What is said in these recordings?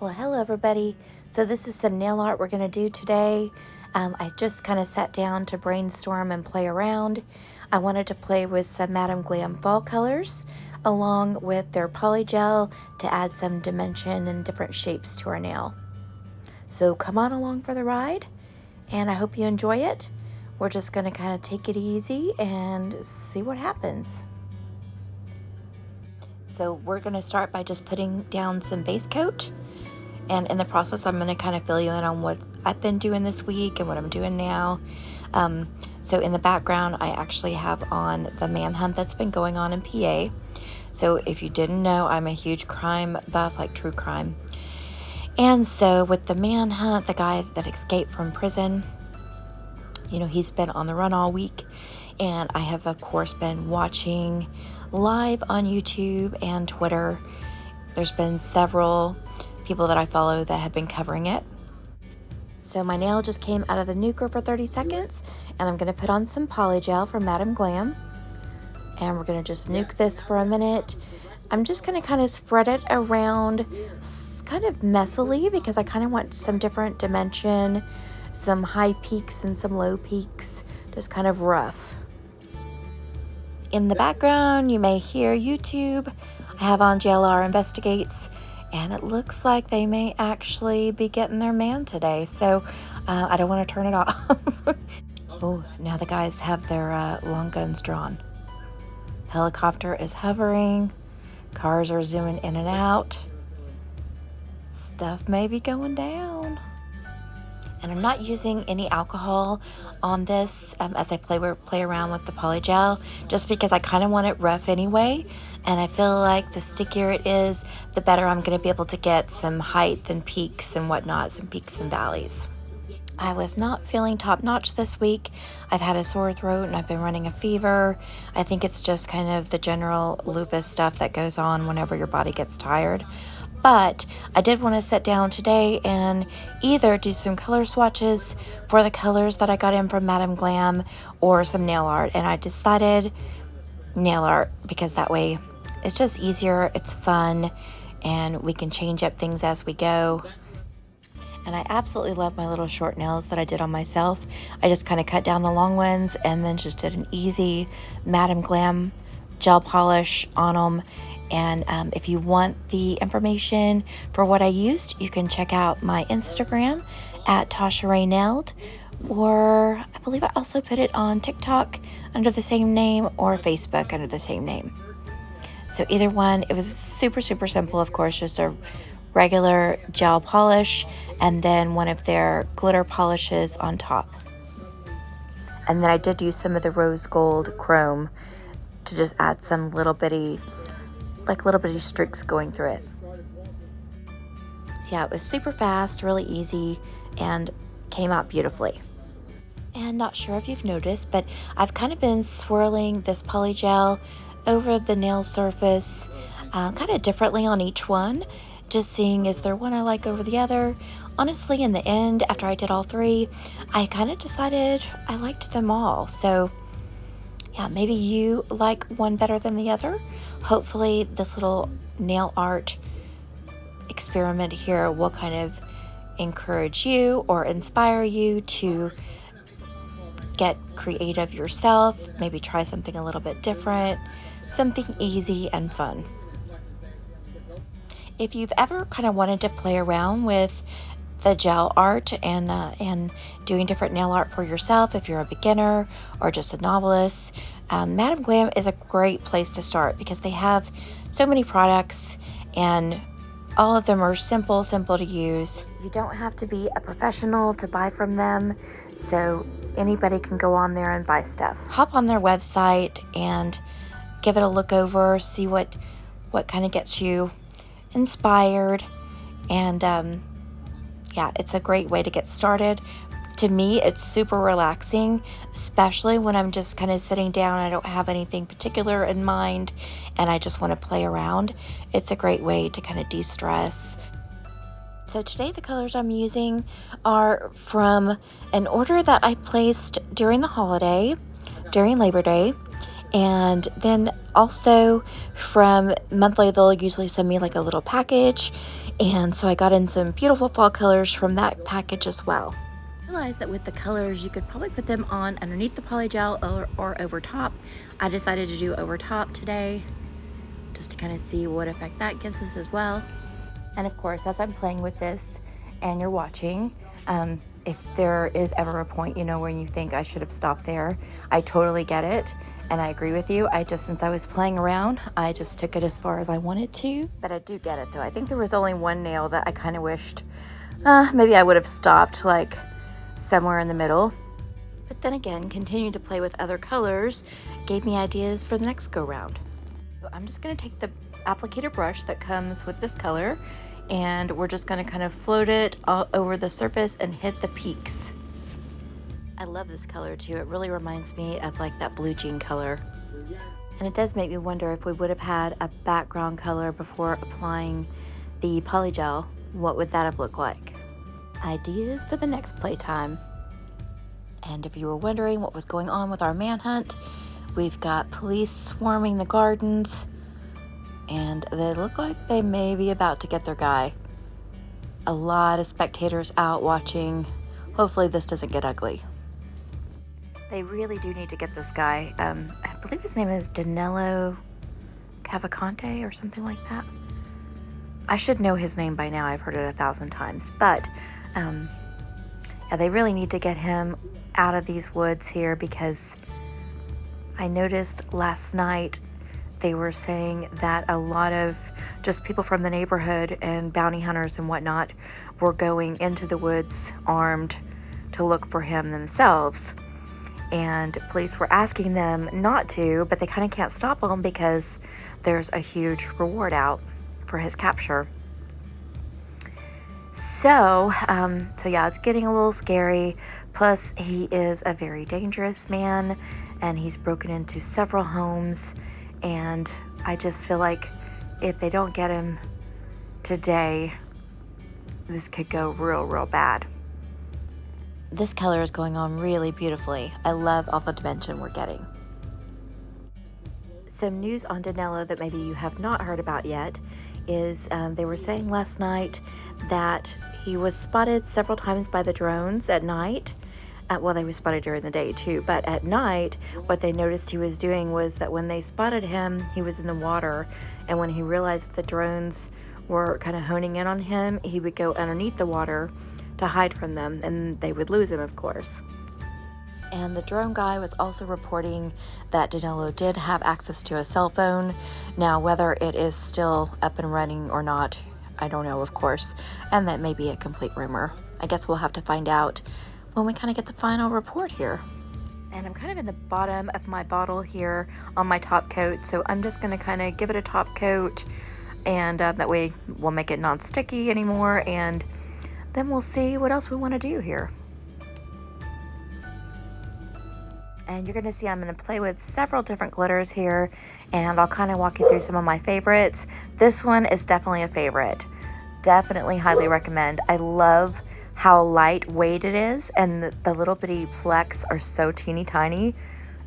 Well, hello everybody. So this is some nail art we're going to do today. I just kind of sat down to brainstorm and play around. I wanted to play with some Madam Glam fall colors along with their polygel to add some dimension and different shapes to our nail. So come on along for the ride and I hope you enjoy it. We're just going to kind of take it easy and see what happens. So we're going to start by just putting down some base coat. And in the process, I'm going to kind of fill you in on what I've been doing this week and what I'm doing now. So in the background, I actually have on the manhunt that's been going on in PA. So if you didn't know, I'm a huge crime buff, like true crime. And so with the manhunt, the guy that escaped from prison, you know, he's been on the run all week. And I have, of course, been watching live on YouTube and Twitter. There's been several people that I follow that have been covering it. So my nail just came out of the nuker for 30 seconds and I'm going to put on some polygel from Madam Glam and we're going to just nuke this for a minute. I'm just going to kind of spread it around kind of messily because I kind of want some different dimension, some high peaks and some low peaks, just kind of rough. In the background you may hear YouTube. I have on JLR Investigates. And it looks like they may actually be getting their man today. So I don't want to turn it off. Oh, now the guys have their long guns drawn. Helicopter is hovering. Cars are zooming in and out. Stuff may be going down. And I'm not using any alcohol on this as I play around with the polygel, just because I kind of want it rough anyway. And I feel like the stickier it is, the better I'm going to be able to get some height and peaks and whatnot, some peaks and valleys. I was not feeling top notch this week. I've had a sore throat and I've been running a fever. I think it's just kind of the general lupus stuff that goes on whenever your body gets tired. But I did want to sit down today and either do some color swatches for the colors that I got in from Madam Glam or some nail art. And I decided nail art because that way it's just easier, it's fun, and we can change up things as we go. And I absolutely love my little short nails that I did on myself. I just kind of cut down the long ones and then just did an easy Madam Glam gel polish on them. And if you want the information for what I used, you can check out my Instagram at ToshaRaeNailed, or I believe I also put it on TikTok under the same name or Facebook under the same name. So either one, it was super, super simple, of course, just a regular gel polish and then one of their glitter polishes on top. And then I did use some of the rose gold chrome to just add some little bitty streaks going through it. So yeah, it was super fast, really easy, and came out beautifully. And not sure if you've noticed, but I've kind of been swirling this polygel over the nail surface kind of differently on each one, just seeing is there one I like over the other. Honestly, in the end, after I did all three, I kind of decided I liked them all. So yeah, maybe you like one better than the other. Hopefully this little nail art experiment here will kind of encourage you or inspire you to get creative yourself, maybe try something a little bit different, something easy and fun. If you've ever kind of wanted to play around with the gel art and doing different nail art for yourself, if you're a beginner or just a novelist, Madam Glam is a great place to start because they have so many products and all of them are simple to use. You don't have to be a professional to buy from them, so anybody can go on there and buy stuff. Hop on their website and give it a look over, see what kind of gets you inspired, and yeah, it's a great way to get started. To me, it's super relaxing, especially when I'm just kind of sitting down. I don't have anything particular in mind and I just want to play around. It's a great way to kind of de-stress. So today the colors I'm using are from an order that I placed during the holiday, during Labor Day. And then also from monthly, they'll usually send me like a little package. And so I got in some beautiful fall colors from that package as well. I realized that with the colors, you could probably put them on underneath the polygel or over top. I decided to do over top today just to kind of see what effect that gives us as well. And of course, as I'm playing with this and you're watching, if there is ever a point, you know, where you think I should have stopped there, I totally get it. And I agree with you. Since I was playing around, I just took it as far as I wanted to. But I do get it though. I think there was only one nail that I kind of wished maybe I would have stopped like somewhere in the middle. But then again, continuing to play with other colors gave me ideas for the next go round. So I'm just gonna take the applicator brush that comes with this color, and we're just gonna kind of float it all over the surface and hit the peaks. I love this color too. It really reminds me of like that blue jean color. And it does make me wonder if we would have had a background color before applying the polygel, what would that have looked like? Ideas for the next playtime. And if you were wondering what was going on with our manhunt, we've got police swarming the gardens, and they look like they may be about to get their guy. A lot of spectators out watching. Hopefully this doesn't get ugly. They really do need to get this guy. I believe his name is Danilo Cavalcante or something like that. I should know his name by now. I've heard it 1,000 times. But yeah, they really need to get him out of these woods here, because I noticed last night they were saying that a lot of just people from the neighborhood and bounty hunters and whatnot were going into the woods armed to look for him themselves. And police were asking them not to, but they kind of can't stop them because there's a huge reward out for his capture. So yeah, it's getting a little scary. Plus, he is a very dangerous man, and he's broken into several homes. And I just feel like if they don't get him today, this could go real bad. This color is going on really beautifully. I love all the dimension we're getting. Some news on Danilo that maybe you have not heard about yet is they were saying last night that he was spotted several times by the drones at night. Well, they were spotted during the day too, but at night, what they noticed he was doing was that when they spotted him, he was in the water, and when he realized that the drones were kind of honing in on him, he would go underneath the water to hide from them, and they would lose him, of course. And the drone guy was also reporting that Danilo did have access to a cell phone. Now, whether it is still up and running or not, I don't know, of course, and that may be a complete rumor. I guess we'll have to find out when we kind of get the final report here. And I'm kind of in the bottom of my bottle here on my top coat, so I'm just going to kind of give it a top coat, and that way we'll make it non-sticky anymore, and then we'll see what else we want to do here. And you're going to see I'm going to play with several different glitters here, and I'll kind of walk you through some of my favorites. This one is definitely a favorite. Definitely highly recommend. I love how lightweight it is, and the little bitty flecks are so teeny tiny.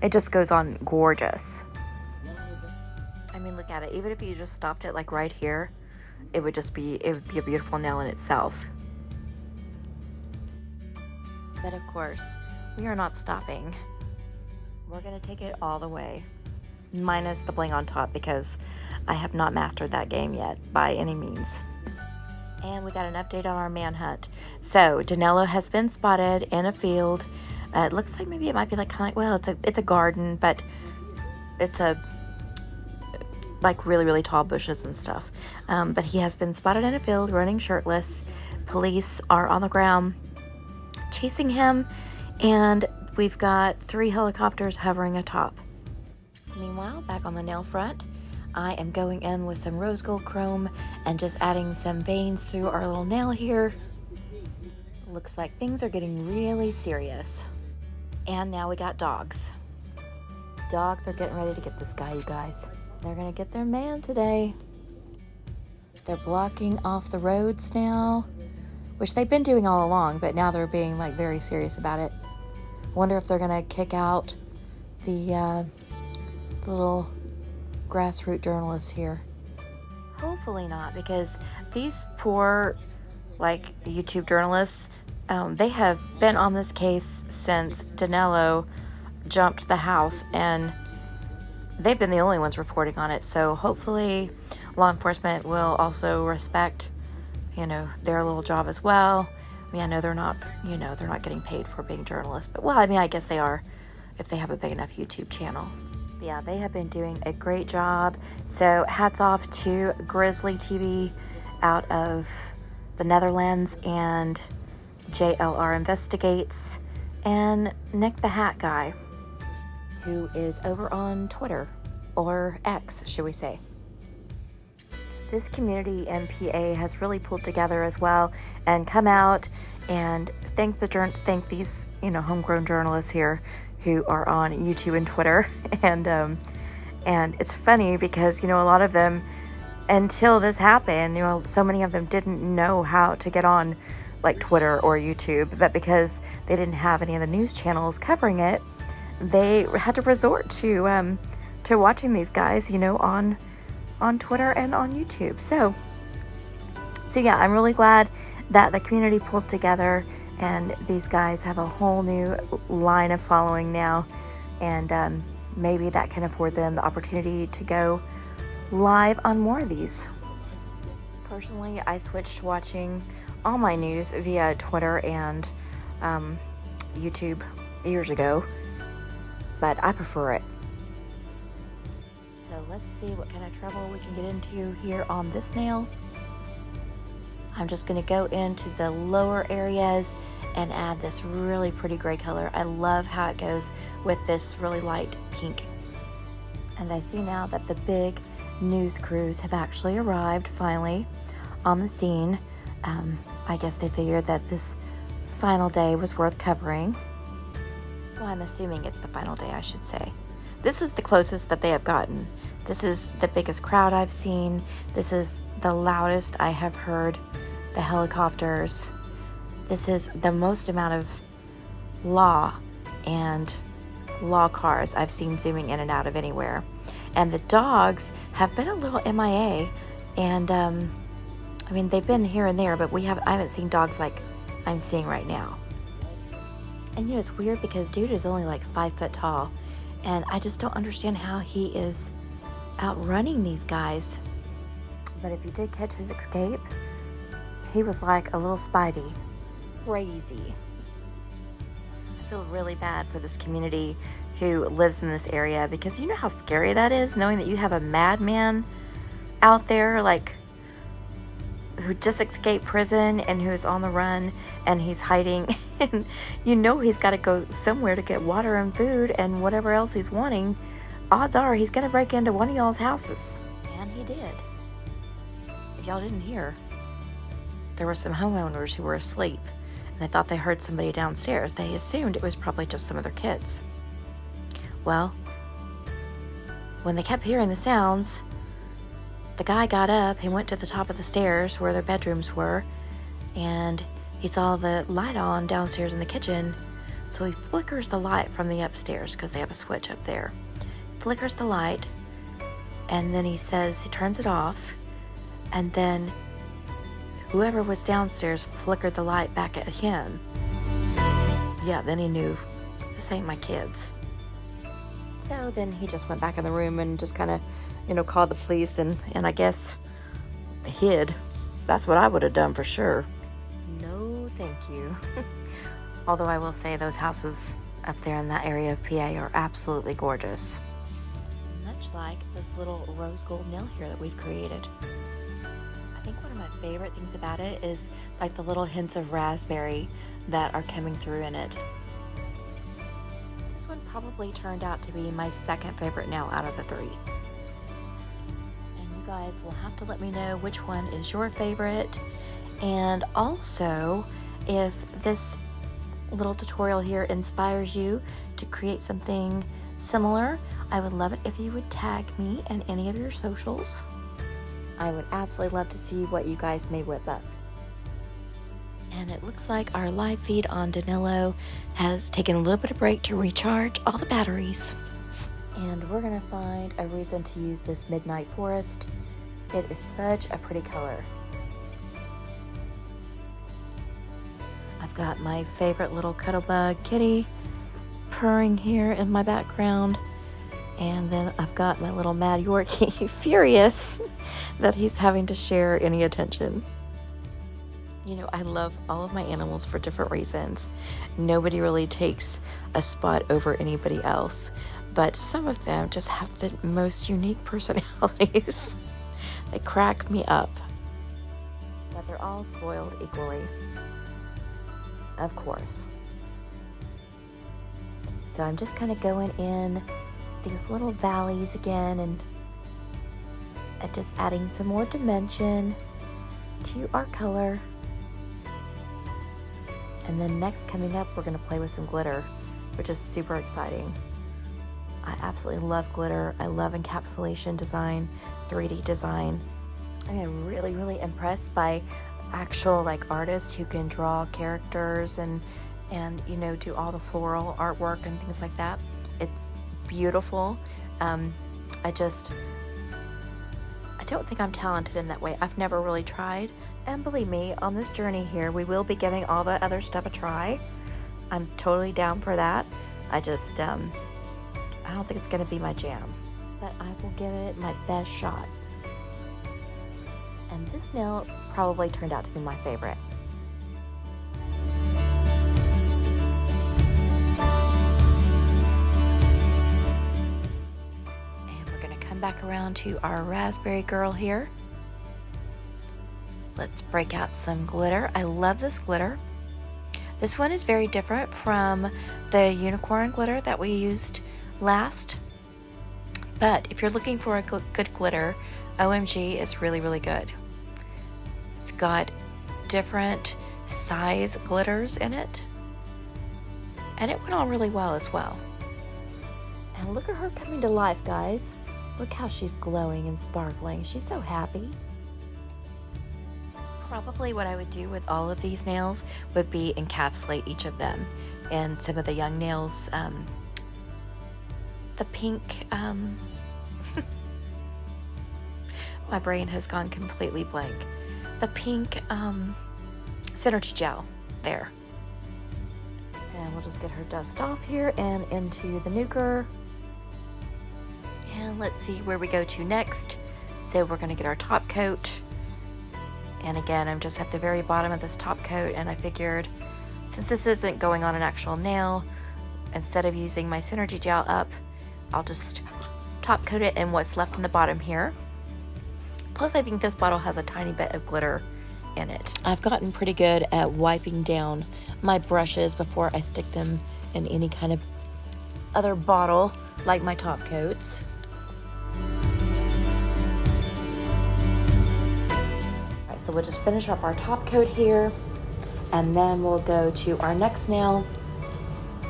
It just goes on gorgeous. I mean, look at it. Even if you just stopped it like right here, it would be a beautiful nail in itself. But of course, we are not stopping. We're gonna take it all the way, minus the bling on top, because I have not mastered that game yet by any means. And we got an update on our manhunt. So Danilo has been spotted in a field. It looks like maybe it might be like kind of like, well, it's a garden, but it's a like really tall bushes and stuff. But he has been spotted in a field running shirtless. Police are on the ground chasing him, and we've got 3 helicopters hovering atop. Meanwhile, back on the nail front, I am going in with some rose gold chrome and just adding some veins through our little nail here. Looks like things are getting really serious. And now we got dogs. Dogs are getting ready to get this guy, you guys. They're gonna get their man today. They're blocking off the roads now, which they've been doing all along, but now they're being like very serious about it. Wonder if they're gonna kick out the The little grassroots journalist here. Hopefully not, because these poor, like, YouTube journalists, they have been on this case since Danilo jumped the house, and they've been the only ones reporting on it. So hopefully law enforcement will also respect, their little job as well. I mean, I know they're not getting paid for being journalists, but, well, I mean, I guess they are if they have a big enough YouTube channel. But yeah, they have been doing a great job. So hats off to Grizzly TV out of the Netherlands and JLR Investigates and Nick the Hat Guy, who is over on Twitter, or X, should we say. This community in PA has really pulled together as well and come out and thank these, homegrown journalists here who are on YouTube and Twitter. And it's funny because, a lot of them, until this happened, so many of them didn't know how to get on like Twitter or YouTube, but because they didn't have any of the news channels covering it, they had to resort to watching these guys, on Twitter and on YouTube. So yeah, I'm really glad that the community pulled together and these guys have a whole new line of following now, and maybe that can afford them the opportunity to go live on more of these. Personally, I switched to watching all my news via Twitter and YouTube years ago, but I prefer it. So let's see what kind of trouble we can get into here on this nail. I'm just going to go into the lower areas and add this really pretty gray color. I love how it goes with this really light pink. And I see now that the big news crews have actually arrived finally on the scene. I guess they figured that this final day was worth covering. Well, I'm assuming it's the final day, I should say. This is the closest that they have gotten. This is the biggest crowd I've seen. This is the loudest I have heard the helicopters. This is the most amount of law and law cars I've seen zooming in and out of anywhere. And the dogs have been a little MIA, and I mean, they've been here and there, but I haven't seen dogs like I'm seeing right now. And it's weird because dude is only like 5 foot tall, and I just don't understand how he is outrunning these guys. But if you did catch his escape, he was like a little Spidey. Crazy. I feel really bad for this community who lives in this area, because you know how scary that is, knowing that you have a madman out there, like, who just escaped prison and who's on the run and he's hiding, and he's got to go somewhere to get water and food and whatever else he's wanting. Odds are he's gonna break into one of y'all's houses. And he did. If y'all didn't hear, there were some homeowners who were asleep and they thought they heard somebody downstairs. They assumed it was probably just some of their kids. Well, when they kept hearing the sounds, the guy got up, he went to the top of the stairs where their bedrooms were, and he saw the light on downstairs in the kitchen. So he flickers the light from the upstairs, because they have a switch up there. Flickers the light, and then he turns it off, and then whoever was downstairs flickered the light back at him. Yeah, then he knew, this ain't my kids. So then he just went back in the room and just kind of, called the police and I guess hid. That's what I would have done for sure. No, thank you. Although I will say those houses up there in that area of PA are absolutely gorgeous. Much like this little rose gold nail here that we've created. I think one of my favorite things about it is like the little hints of raspberry that are coming through in it. This one probably turned out to be my second favorite nail out of the 3. And you guys will have to let me know which one is your favorite. And also, if this little tutorial here inspires you to create something similar, I would love it if you would tag me in any of your socials. I would absolutely love to see what you guys may whip up. And it looks like our live feed on Danilo has taken a little bit of break to recharge all the batteries. And we're gonna find a reason to use this Midnight Forest. It is such a pretty color. I've got my favorite little Cuttlebug kitty purring here in my background. And then I've got my little Mad Yorkie furious that he's having to share any attention. You know, I love all of my animals for different reasons. Nobody really takes a spot over anybody else, but some of them just have the most unique personalities. They crack me up. But they're all spoiled equally, of course. So I'm just kind of going in these little valleys again and just adding some more dimension to our color. And then next coming up, we're going to play with some glitter, which is super exciting. I absolutely love glitter. I love encapsulation design, 3D design. I'm really, really impressed by actual like artists who can draw characters and you know, do all the floral artwork and things like that. It's beautiful. I don't think I'm talented in that way. I've never really tried. And believe me, on this journey here, we will be giving all the other stuff a try. I'm totally down for that. I just, I don't think it's gonna be my jam, but I will give it my best shot. And this nail probably turned out to be my favorite. And we're gonna come back around to our raspberry girl here. Let's break out some glitter. I love this glitter. This one is very different from the unicorn glitter that we used last. But if you're looking for a good glitter, OMG is really, really good. It's got different size glitters in it. And it went on really well as well. And look at her coming to life, guys. Look how she's glowing and sparkling. She's so happy. Probably what I would do with all of these nails would be encapsulate each of them. And some of the young nails, the pink, my brain has gone completely blank. The pink synergy gel there. And we'll just get her dust off here and into the nuker. And let's see where we go to next. So we're gonna get our top coat. And again, I'm just at the very bottom of this top coat, and I figured since this isn't going on an actual nail, instead of using my synergy gel up, I'll just top coat it in what's left in the bottom here. Plus, I think this bottle has a tiny bit of glitter in it. I've gotten pretty good at wiping down my brushes before I stick them in any kind of other bottle, like my top coats. So we'll just finish up our top coat here, and then we'll go to our next nail.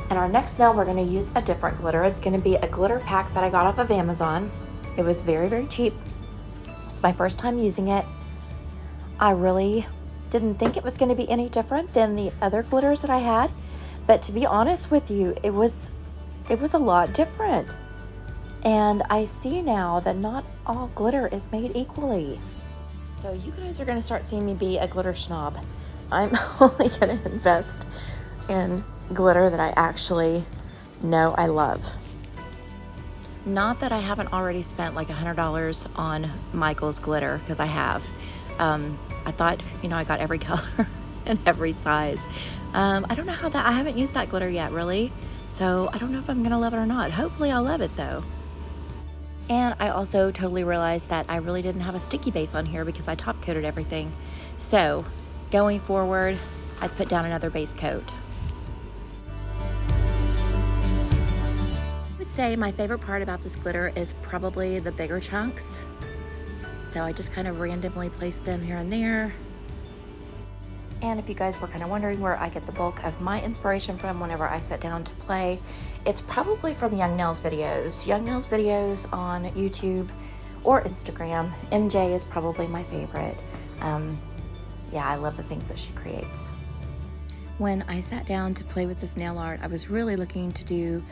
And our next nail, we're gonna use a different glitter. It's gonna be a glitter pack that I got off of Amazon. It was very, very cheap. It's my first time using it. I really didn't think it was gonna be any different than the other glitters that I had. But to be honest with you, it was a lot different. And I see now that not all glitter is made equally. So you guys are going to start seeing me be a glitter snob. I'm only going to invest in glitter that I actually know I love. Not that I haven't already spent like $100 on Michael's glitter, because I have. I thought, you know, I got every color and every size. I don't know how that, I haven't used that glitter yet, really. So I don't know if I'm going to love it or not. Hopefully I'll love it though. And I also totally realized that I really didn't have a sticky base on here because I top coated everything. So going forward, I put down another base coat. I would say my favorite part about this glitter is probably the bigger chunks. So I just kind of randomly place them here and there. And if you guys were kind of wondering where I get the bulk of my inspiration from whenever I sit down to play, it's probably from Young Nails videos. Young Nails videos on YouTube or Instagram. MJ is probably my favorite. Yeah, I love the things that she creates. When I sat down to play with this nail art, I was really looking to do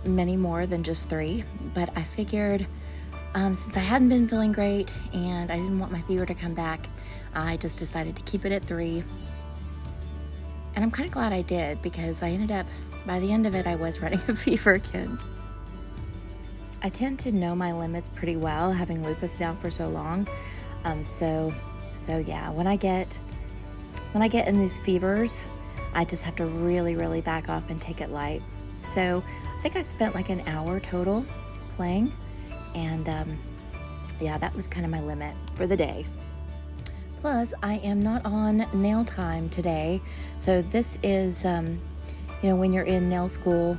many more than just 3, but I figured since I hadn't been feeling great and I didn't want my fever to come back, I just decided to keep it at 3. And I'm kind of glad I did, because I ended up, by the end of it, I was running a fever again. I tend to know my limits pretty well, having lupus down for so long. So yeah, when I get in these fevers, I just have to really, really back off and take it light. So I think I spent like an hour total playing, and yeah, that was kind of my limit for the day. Plus, I am not on nail time today. So this is, when you're in nail school,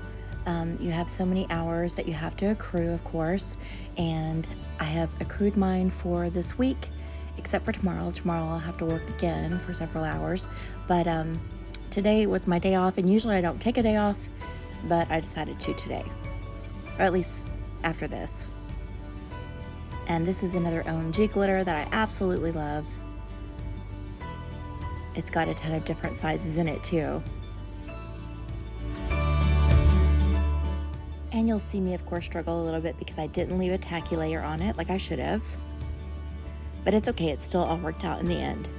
you have so many hours that you have to accrue, of course. And I have accrued mine for this week, except for tomorrow. Tomorrow I'll have to work again for several hours. But today was my day off, and usually I don't take a day off, but I decided to today, or at least after this. And this is another OMG glitter that I absolutely love. It's got a ton of different sizes in it too. And you'll see me, of course, struggle a little bit because I didn't leave a tacky layer on it like I should have. But it's okay, it's still all worked out in the end.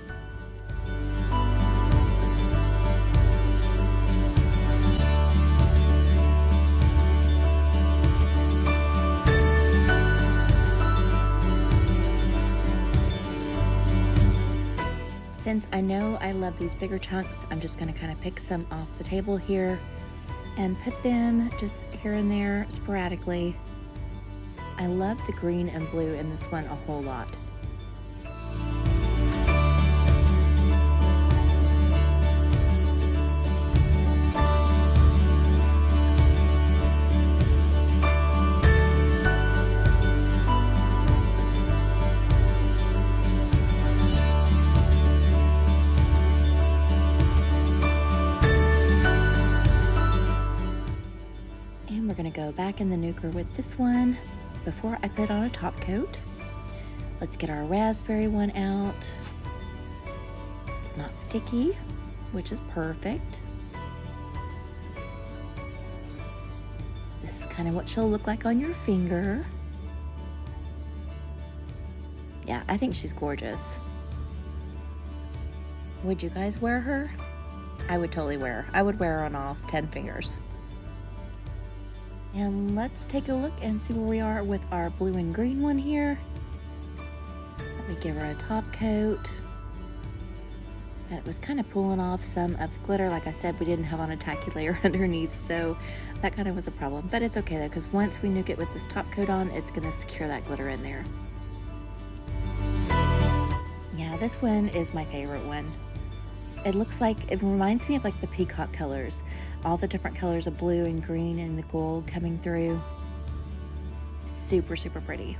Since I know I love these bigger chunks, I'm just going to kind of pick some off the table here and put them just here and there sporadically. I love the green and blue in this one a whole lot. We're going to go back in the nuker with this one before I put on a top coat. Let's get our raspberry one out. It's not sticky, which is perfect. This is kind of what she'll look like on your finger. Yeah, I think she's gorgeous. Would you guys wear her? I would totally wear her. I would wear her on all 10 fingers. And let's take a look and see where we are with our blue and green one here. Let me give her a top coat. And it was kind of pulling off some of the glitter. Like I said, we didn't have on a tacky layer underneath, so that kind of was a problem. But it's okay though, because once we nuke it with this top coat on, it's going to secure that glitter in there. Yeah, this one is my favorite one. It looks like, it reminds me of like the peacock colors. All the different colors of blue and green and the gold coming through. Super, super pretty.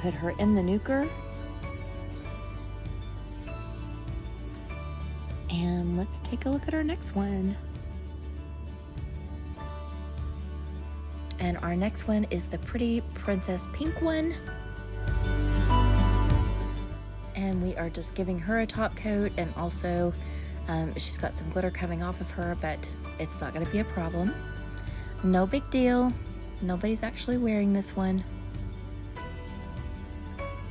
Put her in the nuker. And let's take a look at our next one. And our next one is the pretty princess pink one. And we are just giving her a top coat, and also she's got some glitter coming off of her, but it's not going to be a problem. No big deal. Nobody's actually wearing this one.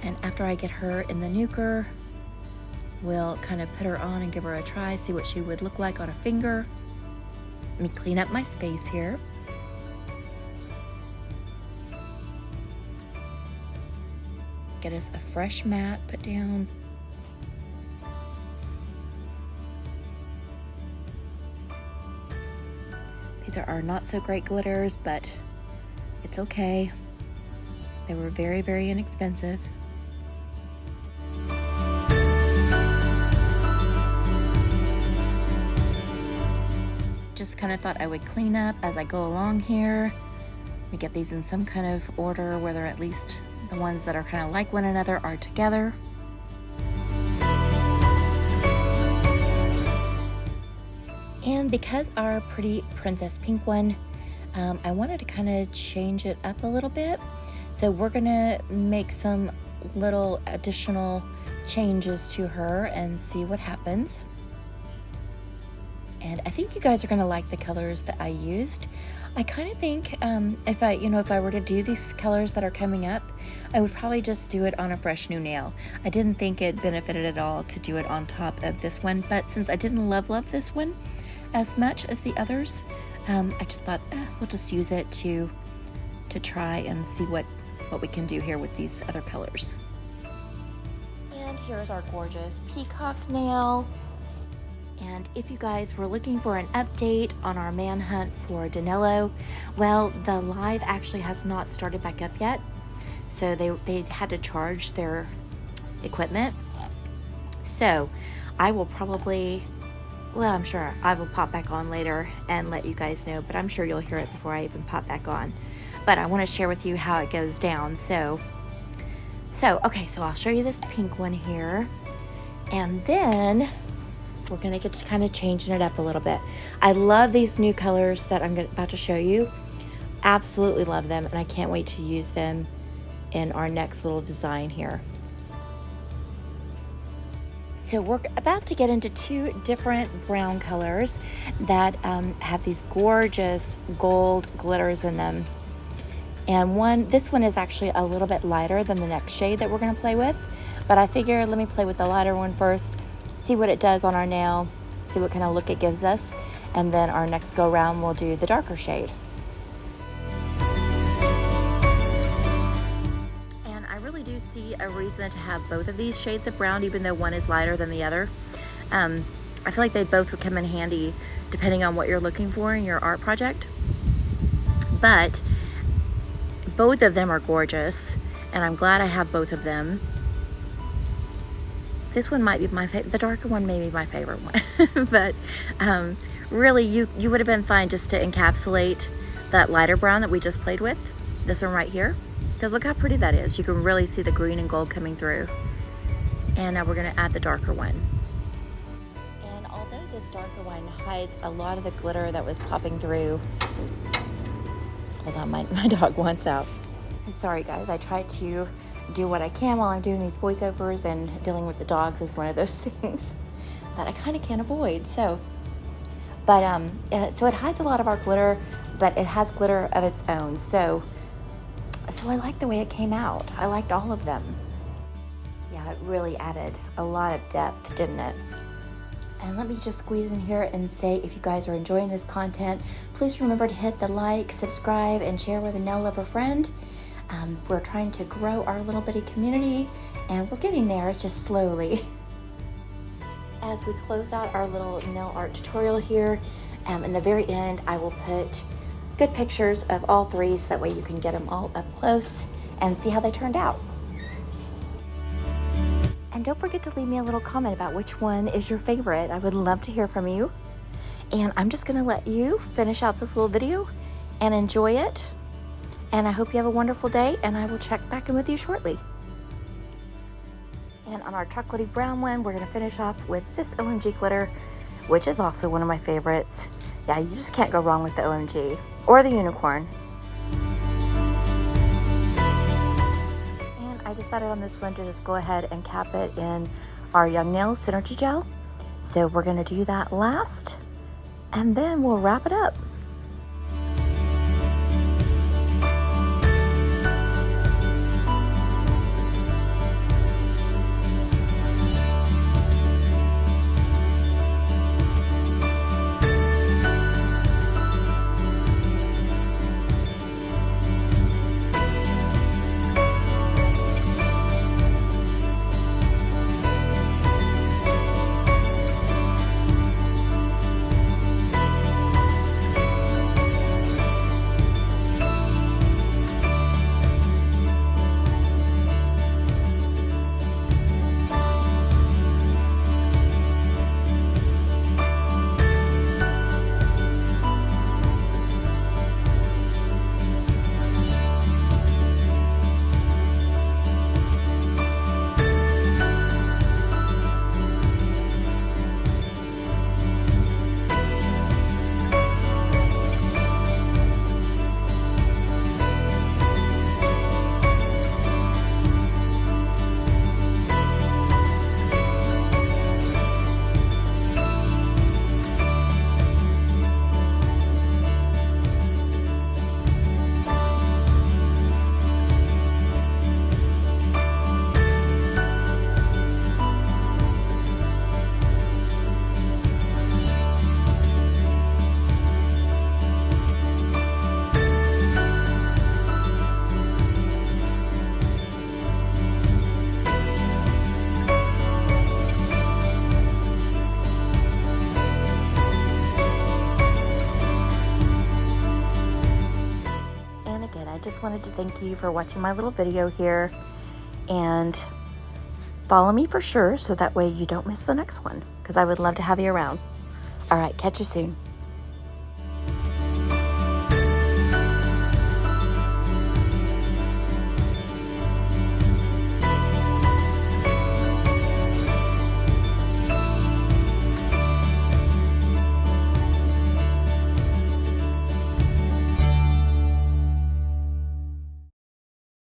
And after I get her in the nuker, we'll kind of put her on and give her a try, see what she would look like on a finger. Let me clean up my space here. Get us a fresh mat put down. These are our not so great glitters, but it's okay. They were very, very inexpensive. Just kind of thought I would clean up as I go along here. We get these in some kind of order where they're at least The ones that are kind of like one another are together. And because our pretty princess pink one, I wanted to kind of change it up a little bit. So we're gonna make some little additional changes to her and see what happens. And I think you guys are gonna like the colors that I used. I kind of think if I were to do these colors that are coming up, I would probably just do it on a fresh new nail. I didn't think it benefited at all to do it on top of this one, but since I didn't love this one as much as the others, I just thought we'll just use it to try and see what we can do here with these other colors. And here's our gorgeous peacock nail. And if you guys were looking for an update on our manhunt for Danilo, well, the live actually has not started back up yet. So they had to charge their equipment. So I will probably, well, I'm sure I will pop back on later and let you guys know, but I'm sure you'll hear it before I even pop back on. But I want to share with you how it goes down. So okay, so I'll show you this pink one here. And then we're gonna get to kind of changing it up a little bit. I love these new colors that I'm about to show you. Absolutely love them, and I can't wait to use them in our next little design here. So we're about to get into two different brown colors that have these gorgeous gold glitters in them. And this one is actually a little bit lighter than the next shade that we're gonna play with, but I figure let me play with the lighter one first, see what it does on our nail, see what kind of look it gives us, and then our next go round we'll do the darker shade. And I really do see a reason to have both of these shades of brown, even though one is lighter than the other. I feel like they both would come in handy depending on what you're looking for in your art project. But both of them are gorgeous, and I'm glad I have both of them. This one might be my favorite. The darker one may be my favorite one. But really, you would have been fine just to encapsulate that lighter brown that we just played with. This one right here. Because look how pretty that is. You can really see the green and gold coming through. And now we're going to add the darker one. And although this darker one hides a lot of the glitter that was popping through. Hold on, my dog wants out. Sorry guys, I tried to do what I can while I'm doing these voiceovers, and dealing with the dogs is one of those things that I kind of can't avoid. So it hides a lot of our glitter, but it has glitter of its own. So I like the way it came out. I liked all of them. Yeah, it really added a lot of depth, didn't it? And let me just squeeze in here and say, if you guys are enjoying this content, please remember to hit the like, subscribe, and share with a nail lover friend. We're trying to grow our little bitty community, and we're getting there, just slowly. As we close out our little nail art tutorial here, in the very end, I will put good pictures of all three, so that way you can get them all up close and see how they turned out. And don't forget to leave me a little comment about which one is your favorite. I would love to hear from you. And I'm just gonna let you finish out this little video and enjoy it. And I hope you have a wonderful day, and I will check back in with you shortly. And on our chocolatey brown one, we're gonna finish off with this OMG glitter, which is also one of my favorites. Yeah, you just can't go wrong with the OMG or the unicorn. And I decided on this one to just go ahead and cap it in our Young Nails Synergy Gel. So we're gonna do that last, and then we'll wrap it up. just wanted to thank you for watching my little video here, and follow me for sure so that way you don't miss the next one, because I would love to have you around. All right, catch you soon.